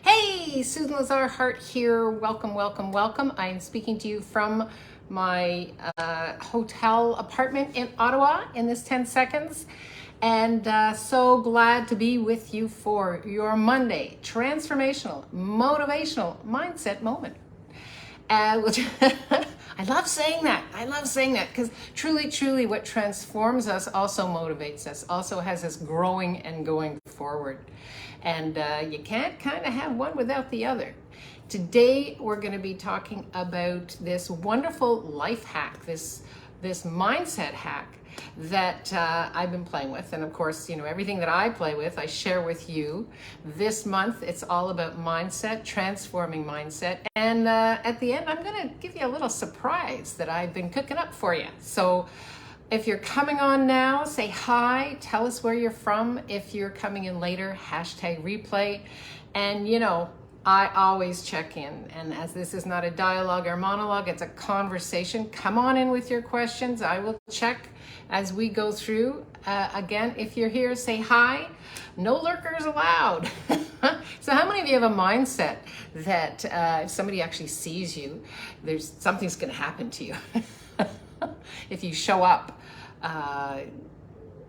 Hey, Susan Lazar Hart here. Welcome, welcome, welcome. I am speaking to you from my hotel apartment in Ottawa in this 10 seconds. And so glad to be with you for your Monday transformational, motivational mindset moment. Which I love saying that. I love saying that because truly what transforms us also motivates us, also has us growing and going forward. And you can't kind of have one without the other. Today, we're going to be talking about this wonderful life hack, this mindset hack that I've been playing with. And of course, everything that I play with, I share with you. This month, it's all about mindset, transforming mindset. And at the end, I'm going to give you a little surprise that I've been cooking up for you. So if you're coming on now, say hi, tell us where you're from. If you're coming in later, hashtag replay. And I always check in, and as this is not a dialogue or monologue, it's a conversation. Come on in with your questions. I will check as we go through. Again, if you're here, say hi. No lurkers allowed. So how many of you have a mindset that if somebody actually sees you, something's going to happen to you? If you show up,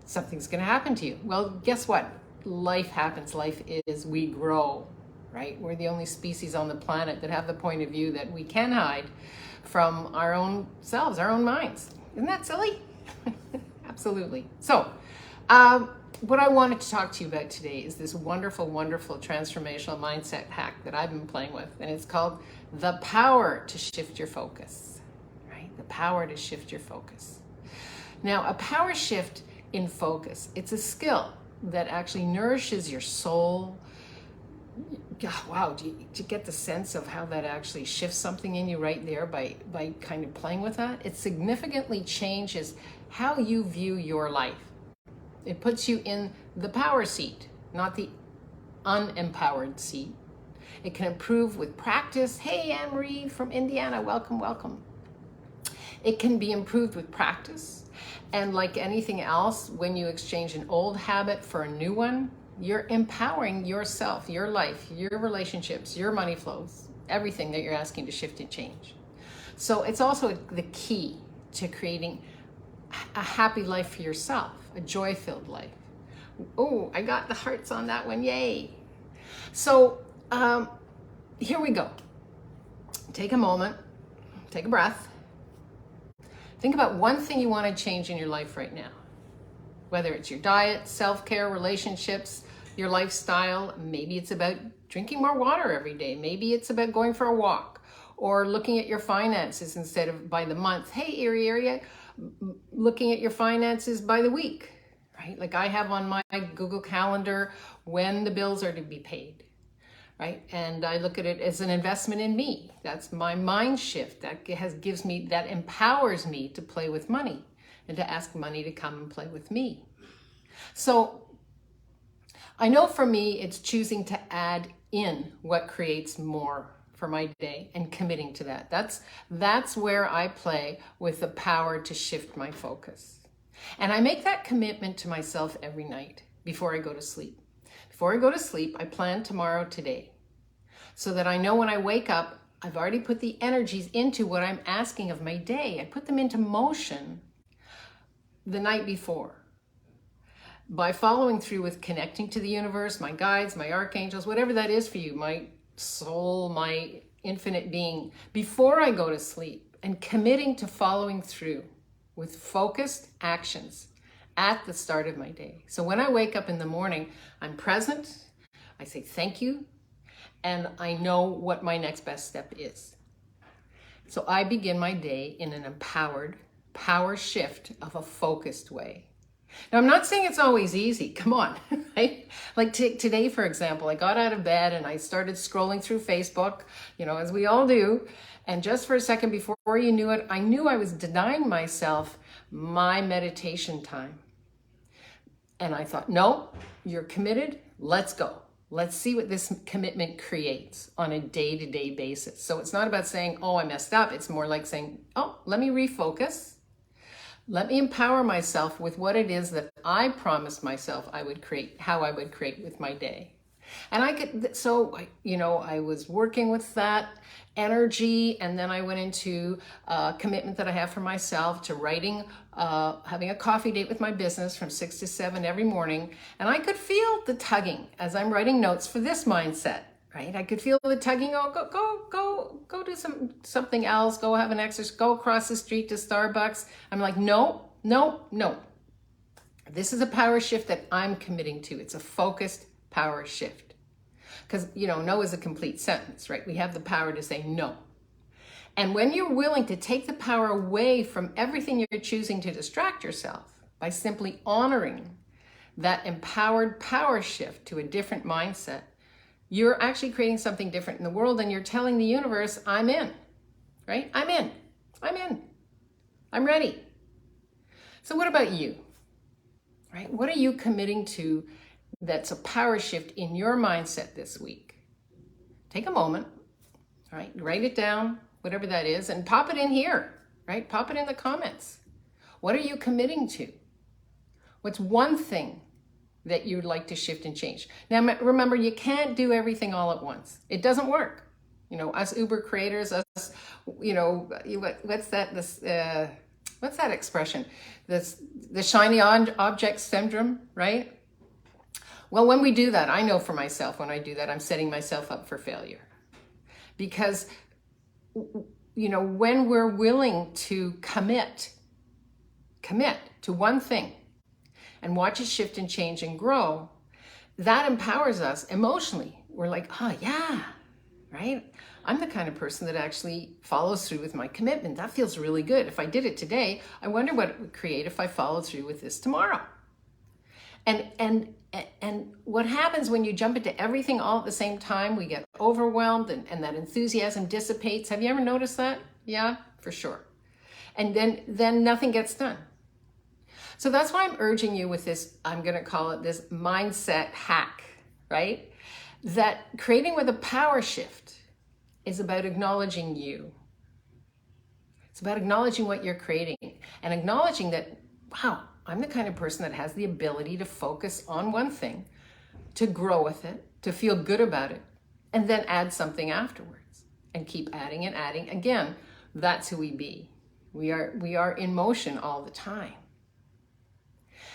something's going to happen to you. Well, guess what? Life happens. Life is, we grow. Right? We're the only species on the planet that have the point of view that we can hide from our own selves, our own minds. Isn't that silly? Absolutely. So, what I wanted to talk to you about today is this wonderful, wonderful transformational mindset hack that I've been playing with, and it's called the power to shift your focus. Right? The power to shift your focus. Now, a power shift in focus, it's a skill that actually nourishes your soul. Wow, do you get the sense of how that actually shifts something in you right there by kind of playing with that? It significantly changes how you view your life. It puts you in the power seat, not the unempowered seat. It can improve with practice. Hey, Anne-Marie from Indiana, welcome, welcome. It can be improved with practice. And like anything else, when you exchange an old habit for a new one, you're empowering yourself, your life, your relationships, your money flows, everything that you're asking to shift and change. So it's also the key to creating a happy life for yourself, a joy-filled life. Oh, I got the hearts on that one, yay. So here we go. Take a moment, take a breath. Think about one thing you want to change in your life right now. Whether it's your diet, self-care, relationships, your lifestyle, maybe it's about drinking more water every day. Maybe it's about going for a walk or looking at your finances instead of by the month. Hey, Erie area, looking at your finances by the week, right? Like I have on my Google Calendar when the bills are to be paid, right? And I look at it as an investment in me. That's my mind shift. That empowers me to play with money and to ask money to come and play with me. So I know for me, it's choosing to add in what creates more for my day and committing to that. That's where I play with the power to shift my focus. And I make that commitment to myself every night before I go to sleep. Before I go to sleep, I plan tomorrow today so that I know when I wake up, I've already put the energies into what I'm asking of my day. I put them into motion the night before. By following through with connecting to the universe, my guides, my archangels, whatever that is for you, my soul, my infinite being, before I go to sleep, and committing to following through with focused actions at the start of my day. So when I wake up in the morning, I'm present, I say thank you, and I know what my next best step is. So I begin my day in an empowered, power shift of a focused way. Now, I'm not saying it's always easy. Come on, right? Like today, for example, I got out of bed and I started scrolling through Facebook, as we all do. And just for a second before you knew it, I knew I was denying myself my meditation time. And I thought, no, you're committed. Let's go. Let's see what this commitment creates on a day-to-day basis. So it's not about saying, oh, I messed up. It's more like saying, oh, let me refocus. Let me empower myself with what it is that I promised myself I would create, how I would create with my day. And I was working with that energy, and then I went into a commitment that I have for myself to writing, having a coffee date with my business from 6 to 7 every morning. And I could feel the tugging as I'm writing notes for this mindset, right? I could feel the tugging, go do something else, go have an exercise, go across the street to Starbucks. I'm like, no. This is a power shift that I'm committing to. It's a focused power shift. Because, no is a complete sentence, right? We have the power to say no. And when you're willing to take the power away from everything you're choosing to distract yourself by simply honoring that empowered power shift to a different mindset, you're actually creating something different in the world, and you're telling the universe, I'm in, right? I'm in. I'm ready. So what about you, right? What are you committing to that's a power shift in your mindset this week? Take a moment, right? Write it down, whatever that is, and pop it in here, right? Pop it in the comments. What are you committing to? What's one thing that you'd like to shift and change? Now, remember, you can't do everything all at once. It doesn't work. Us Uber creators, what's that expression? The shiny object syndrome, right? Well, when we do that, I know for myself, when I do that, I'm setting myself up for failure. Because, when we're willing to commit to one thing and watch it shift and change and grow, that empowers us emotionally. We're like, oh yeah, right? I'm the kind of person that actually follows through with my commitment. That feels really good. If I did it today, I wonder what it would create if I followed through with this tomorrow. And what happens when you jump into everything all at the same time, we get overwhelmed and that enthusiasm dissipates. Have you ever noticed that? Yeah, for sure. And then nothing gets done. So that's why I'm urging you with this, I'm going to call it this mindset hack, right? That creating with a power shift is about acknowledging you. It's about acknowledging what you're creating and acknowledging that, wow, I'm the kind of person that has the ability to focus on one thing, to grow with it, to feel good about it, and then add something afterwards and keep adding and adding. Again, that's who we be. We are in motion all the time.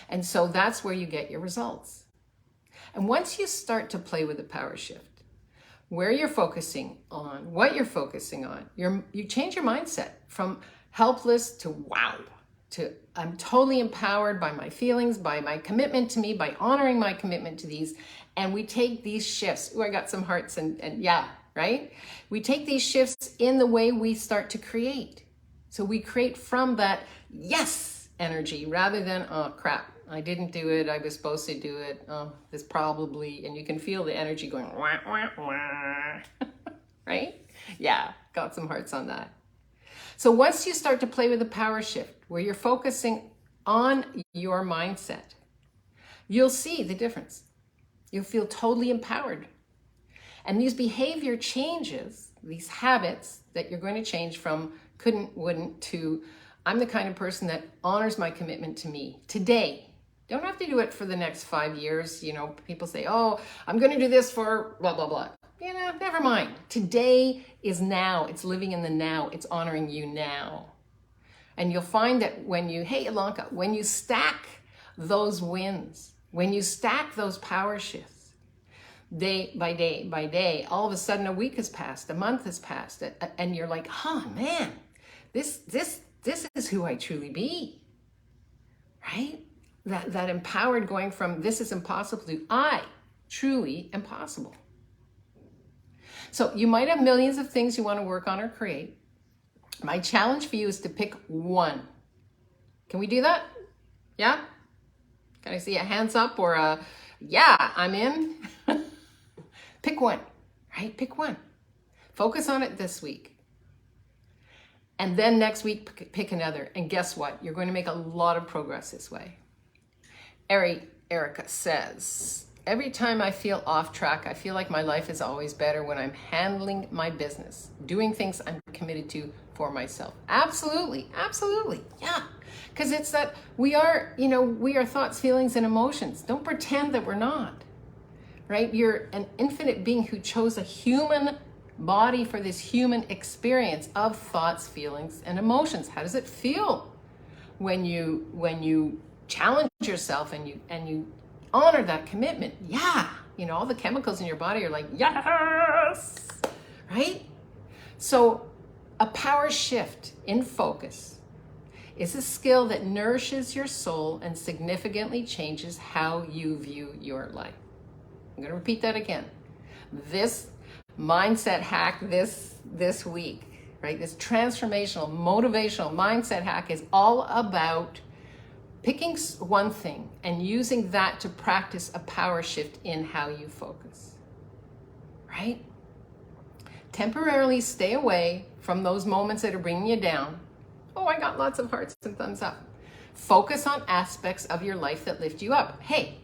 And so that's where you get your results. And once you start to play with the power shift, where you're focusing on, what you're focusing on, you change your mindset from helpless to wow, to I'm totally empowered by my feelings, by my commitment to me, by honoring my commitment to these. And we take these shifts. Oh, I got some hearts and yeah, right? We take these shifts in the way we start to create. So we create from that yes energy rather than, oh crap, I didn't do it. I was supposed to do it. Oh, this probably, and you can feel the energy going, wah, wah, wah. Right? Yeah, got some hearts on that. So once you start to play with the power shift, where you're focusing on your mindset, you'll see the difference. You'll feel totally empowered. And these behavior changes, these habits that you're going to change from couldn't, wouldn't to I'm the kind of person that honors my commitment to me today. Don't have to do it for the next 5 years. People say, oh, I'm going to do this for blah, blah, blah. Never mind. Today is now. It's living in the now. It's honoring you now. And you'll find that when you stack those wins, when you stack those power shifts, day by day, all of a sudden a week has passed, a month has passed, and you're like, oh man, this is who I truly be, right? That empowered going from this is impossible to I truly am possible. So you might have millions of things you want to work on or create. My challenge for you is to pick one. Can we do that? Yeah? Can I see a hands up or a, yeah, I'm in? Pick one, right? Pick one. Focus on it this week. And then next week, pick another. And guess what? You're going to make a lot of progress this way. Erica says, every time I feel off track, I feel like my life is always better when I'm handling my business, doing things I'm committed to for myself. Absolutely. Yeah. Because it's that we are thoughts, feelings, and emotions. Don't pretend that we're not. right? You're an infinite being who chose a human body for this human experience of thoughts, feelings, and emotions. How does it feel when you challenge yourself and you honor that commitment? Yeah, all the chemicals in your body are like, yes, right? So a power shift in focus is a skill that nourishes your soul and significantly changes how you view your life. I'm going to repeat that again. This mindset hack this week, right? This transformational, motivational mindset hack is all about picking one thing and using that to practice a power shift in how you focus, right? Temporarily stay away from those moments that are bringing you down. Oh, I got lots of hearts and thumbs up. Focus on aspects of your life that lift you up. Hey,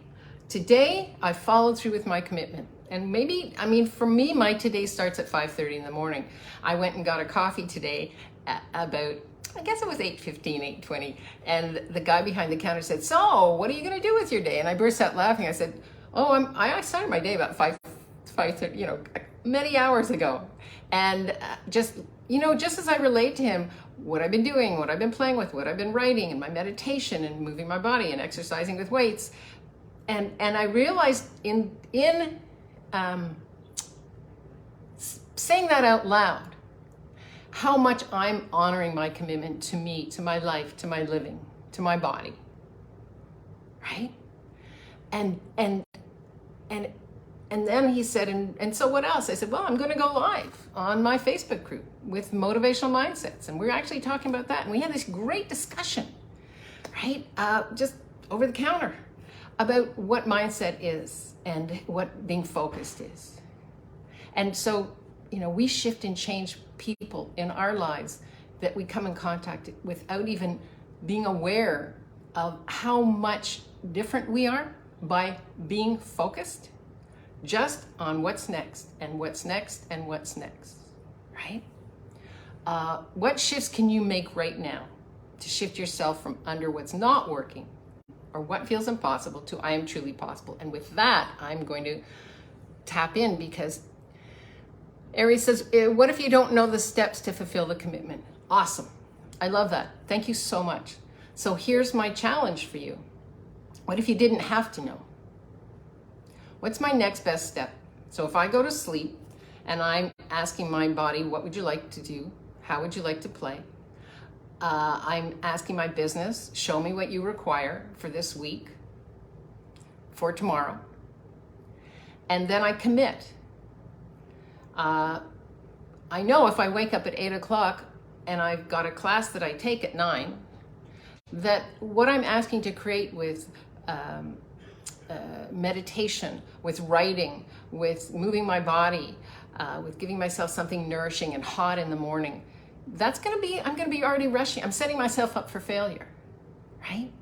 today I followed through with my commitment. And maybe, for me, my today starts at 5:30 in the morning. I went and got a coffee today at about, I guess it was 8:15, 8:20. And the guy behind the counter said, so what are you going to do with your day? And I burst out laughing. I said, I started my day about 5:30, many hours ago. And just as I relate to him, what I've been doing, what I've been playing with, what I've been writing, and my meditation and moving my body and exercising with weights. And I realized in saying that out loud, how much I'm honoring my commitment to me, to my life, to my living, to my body, right? And then he said, and so what else? I said, well, I'm going to go live on my Facebook group with motivational mindsets. And we're actually talking about that. And we had this great discussion, right? Just over the counter about what mindset is and what being focused is. And so, we shift and change people in our lives that we come in contact without even being aware of how much different we are by being focused just on what's next and what's next and what's next, right? What shifts can you make right now to shift yourself from under what's not working or what feels impossible to I am truly possible? And with that, I'm going to tap in because Aries says, what if you don't know the steps to fulfill the commitment? Awesome. I love that. Thank you so much. So here's my challenge for you. What if you didn't have to know? What's my next best step? So if I go to sleep and I'm asking my body, what would you like to do? How would you like to play? I'm asking my business, show me what you require for this week, for tomorrow. And then I commit. I know if I wake up at 8 o'clock and I've got a class that I take at 9, that what I'm asking to create with meditation, with writing, with moving my body, with giving myself something nourishing and hot in the morning, I'm going to be already rushing. I'm setting myself up for failure, right?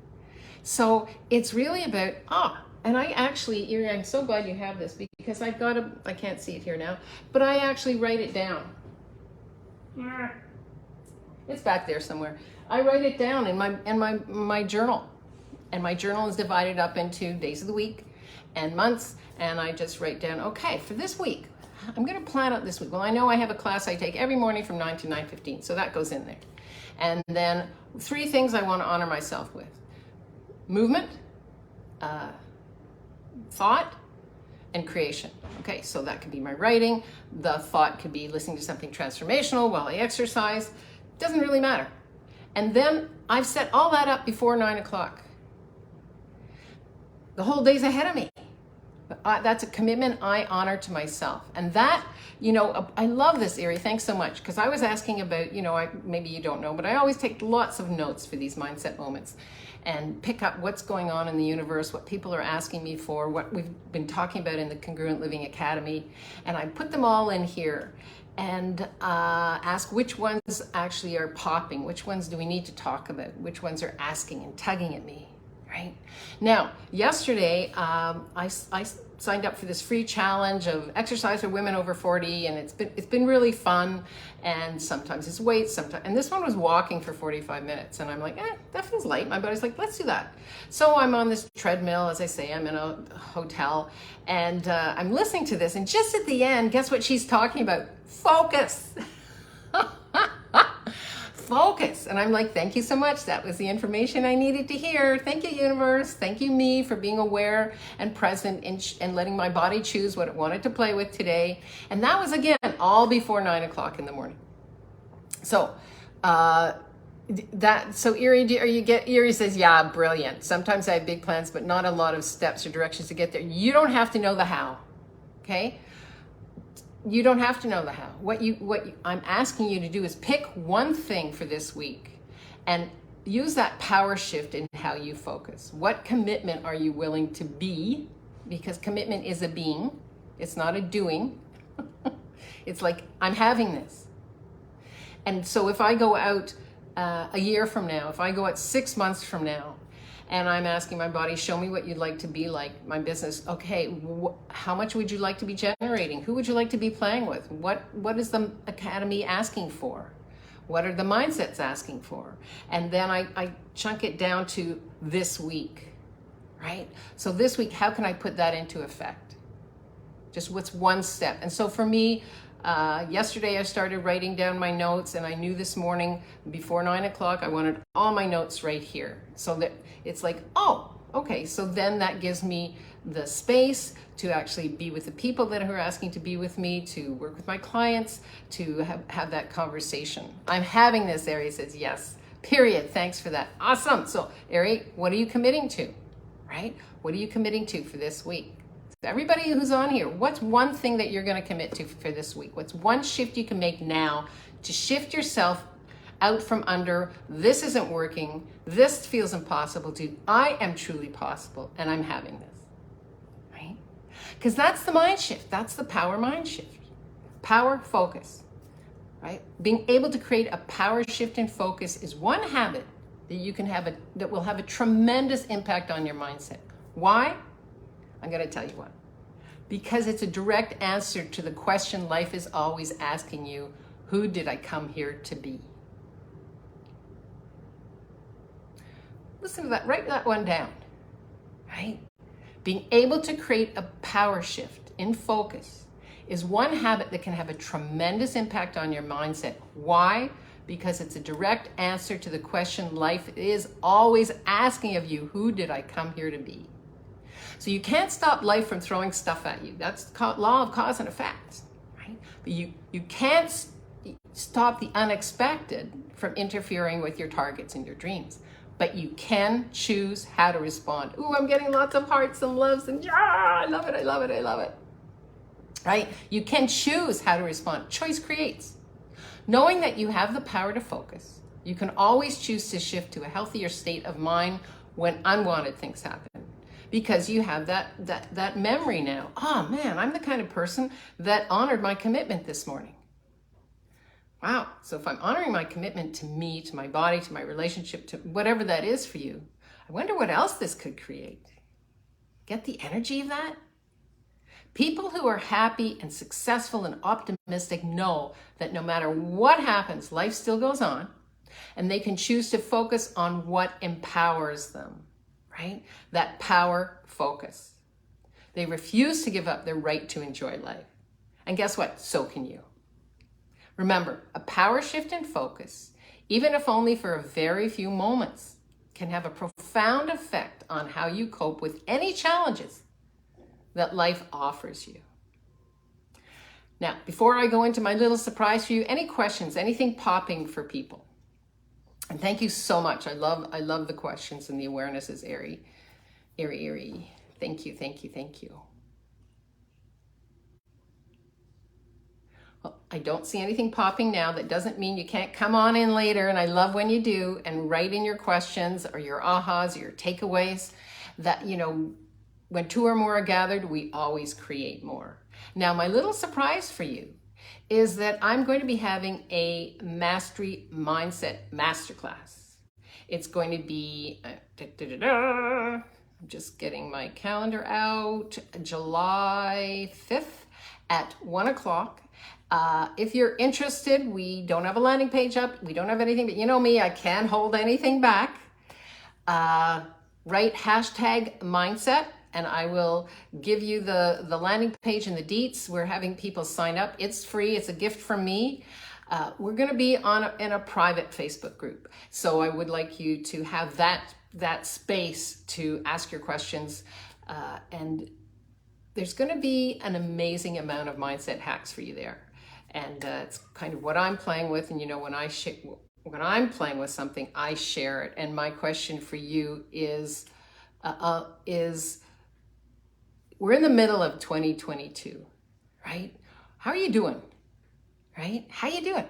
So it's really about, and I actually, Erie, I'm so glad you have this because I can't see it here now, but I actually write it down. It's back there somewhere. I write it down in my journal. And my journal is divided up into days of the week and months. And I just write down, okay, for this week, I'm going to plan out this week. Well, I know I have a class I take every morning from 9 to 9:15. So that goes in there. And then 3 things I want to honor myself with. Movement, thought, and creation. Okay, so that could be my writing. The thought could be listening to something transformational while I exercise. Doesn't really matter. And then I've set all that up before 9 o'clock. The whole day's ahead of me. That's a commitment I honor to myself. And that, I love this, Erie. Thanks so much. Because I was asking about, maybe you don't know, but I always take lots of notes for these mindset moments and pick up what's going on in the universe, what people are asking me for, what we've been talking about in the Congruent Living Academy. And I put them all in here and ask which ones actually are popping, which ones do we need to talk about, which ones are asking and tugging at me. Right now, yesterday I signed up for this free challenge of exercise for women over 40, and it's been really fun. And sometimes it's weights, and this one was walking for 45 minutes, and I'm like, that feels light. My body's like, let's do that. So I'm on this treadmill, as I say, I'm in a hotel, and I'm listening to this, and just at the end, guess what she's talking about? Focus. Focus. And I'm like, thank you so much. That was the information I needed to hear. Thank you, universe. Thank you, me, for being aware and present and letting my body choose what it wanted to play with today. And that was, again, all before 9 o'clock in the morning. So, Erie says, yeah, brilliant. Sometimes I have big plans, but not a lot of steps or directions to get there. You don't have to know the how. Okay? You don't have to know the how. What I'm asking you to do is pick one thing for this week and use that power shift in how you focus. What commitment are you willing to be? Because commitment is a being. It's not a doing. It's like, I'm having this. And so if I go out a year from now, if I go out 6 months from now, and I'm asking my body, show me what you'd like to be like, my business. Okay, how much would you like to be generating? Who would you like to be playing with? What is the Academy asking for? What are the mindsets asking for? And then I chunk it down to this week, right? So this week, how can I put that into effect? Just what's one step? And so for me, yesterday I started writing down my notes, and I knew this morning before 9 o'clock I wanted all my notes right here, so that it's like, oh, okay, so then that gives me the space to actually be with the people that are asking to be with me, to work with my clients, to have that conversation. I'm having this. Ari says yes, period. Thanks for that. Awesome. So Ari, what are you committing to, right? What are you committing to for this week? Everybody who's on here, what's one thing that you're going to commit to for this week? What's one shift you can make now to shift yourself out from under, this isn't working, this feels impossible, to I am truly possible, and I'm having this, right? Because that's the mind shift. That's the power mind shift. Power focus, right? Being able to create a power shift in focus is one habit that you can have that will have a tremendous impact on your mindset. Why? I'm going to tell you what. Because it's a direct answer to the question life is always asking you, who did I come here to be? Listen to that, write that one down, right? Being able to create a power shift in focus is one habit that can have a tremendous impact on your mindset. Why? Because it's a direct answer to the question life is always asking of you, who did I come here to be? So you can't stop life from throwing stuff at you. That's law of cause and effect, right? But you can't stop the unexpected from interfering with your targets and your dreams. But you can choose how to respond. Ooh, I'm getting lots of hearts and loves and I love it, I love it, I love it. Right? You can choose how to respond. Choice creates. Knowing that you have the power to focus, you can always choose to shift to a healthier state of mind when unwanted things happen. Because you have that memory now. Oh man, I'm the kind of person that honored my commitment this morning. Wow, so if I'm honoring my commitment to me, to my body, to my relationship, to whatever that is for you, I wonder what else this could create. Get the energy of that? People who are happy and successful and optimistic know that no matter what happens, life still goes on, and they can choose to focus on what empowers them, right? That power focus. They refuse to give up their right to enjoy life. And guess what? So can you. Remember, a power shift in focus, even if only for a very few moments, can have a profound effect on how you cope with any challenges that life offers you. Now, before I go into my little surprise for you, any questions, anything popping for people? And thank you so much. I love the questions and the awarenesses, Ari. Thank you, thank you, thank you. Well, I don't see anything popping now. That doesn't mean you can't come on in later, and I love when you do, and write in your questions or your ahas or your takeaways. That, when two or more are gathered, we always create more. Now, my little surprise for you is that I'm going to be having a Mastery Mindset Masterclass. It's going to be, I'm just getting my calendar out. July 5th at 1 o'clock. If you're interested, we don't have a landing page up. We don't have anything, but you know me, I can't hold anything back. Write hashtag mindset and I will give you the landing page and the deets. We're having people sign up. It's free. It's a gift from me. We're going to be in a private Facebook group. So I would like you to have that space to ask your questions. And there's going to be an amazing amount of mindset hacks for you there. And it's kind of what I'm playing with. And you know, when I'm playing with something, I share it. And my question for you is we're in the middle of 2022, right? How are you doing? Right? How you doing?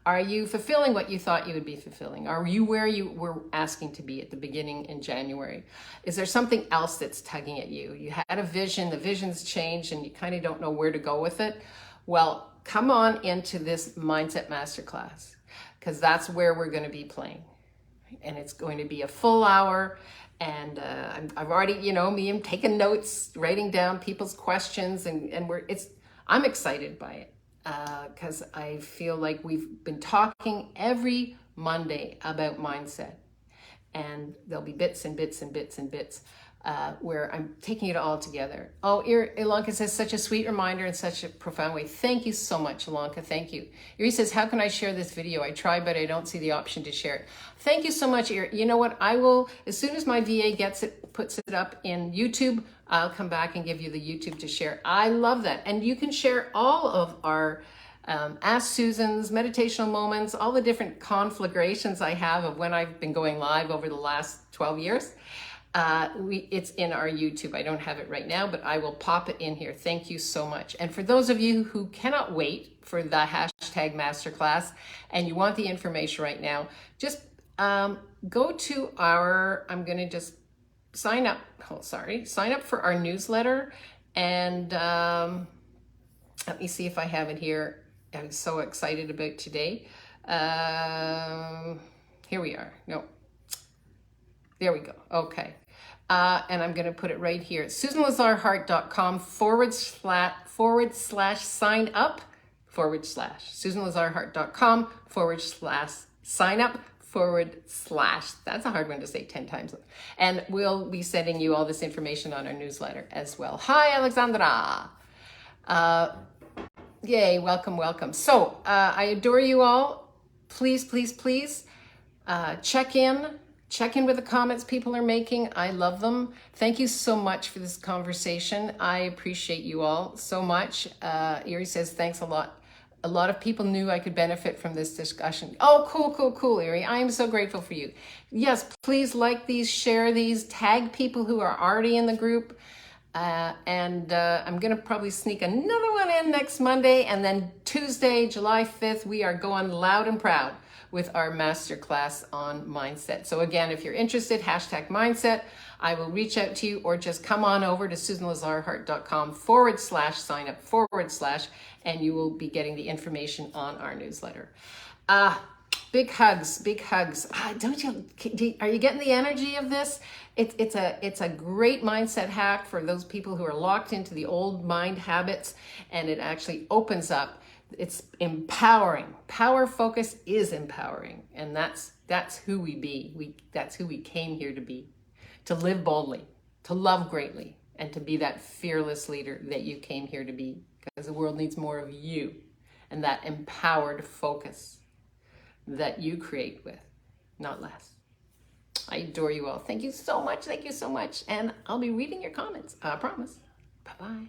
Are you fulfilling what you thought you would be fulfilling? Are you where you were asking to be at the beginning in January? Is there something else that's tugging at you? You had a vision, the vision's changed, and you kind of don't know where to go with it. Well, come on into this Mindset Masterclass, because that's where we're going to be playing. And it's going to be a full hour. And I've already, you know, I'm taking notes, writing down people's questions, and I'm excited by it. Because I feel like we've been talking every Monday about mindset, and there'll be bits and bits and bits and bits where I'm taking it all together. Oh, Ilanka says, such a sweet reminder in such a profound way. Thank you so much, Ilanka. Thank you. Iri says, how can I share this video? I try, but I don't see the option to share it. Thank you so much, Iri. You know what? I will, as soon as my VA puts it up in YouTube, I'll come back and give you the YouTube to share. I love that. And you can share all of our Ask Susan's, meditational moments, all the different conflagrations I have of when I've been going live over the last 12 years. It's in our YouTube. I don't have it right now, but I will pop it in here. Thank you so much. And for those of you who cannot wait for the hashtag masterclass and you want the information right now, just go to I'm going to just sign up for our newsletter. And let me see if I have it here. I'm so excited about today. Here we are. No. There we go. Okay. And I'm going to put it right here. SusanLazarHart.com // sign up / SusanLazarHart.com / sign up / that's a hard one to say 10 times. And we'll be sending you all this information on our newsletter as well. Hi, Alexandra. Yay, welcome, welcome. So I adore you all. Please, please, please check in with the comments people are making. I love them. Thank you so much for this conversation. I appreciate you all so much. Iri says, thanks a lot. A lot of people knew I could benefit from this discussion. Oh, cool, Iri. I am so grateful for you. Yes, please like these, share these, tag people who are already in the group. And I'm going to probably sneak another one in next Monday. And then Tuesday, July 5th, we are going loud and proud with our masterclass on mindset. So again, if you're interested, hashtag mindset, I will reach out to you, or just come on over to SusanLazarHart.com / sign up / and you will be getting the information on our newsletter. Big hugs, big hugs. Are you getting the energy of this? It's a great mindset hack for those people who are locked into the old mind habits, and it actually opens up. It's empowering. Power focus is empowering, and that's who we be. That's who we came here to be, to live boldly, to love greatly, and to be that fearless leader that you came here to be, because the world needs more of you and that empowered focus that you create with, not less. I adore you all. Thank you so much. Thank you so much. And I'll be reading your comments. I promise. Bye-bye.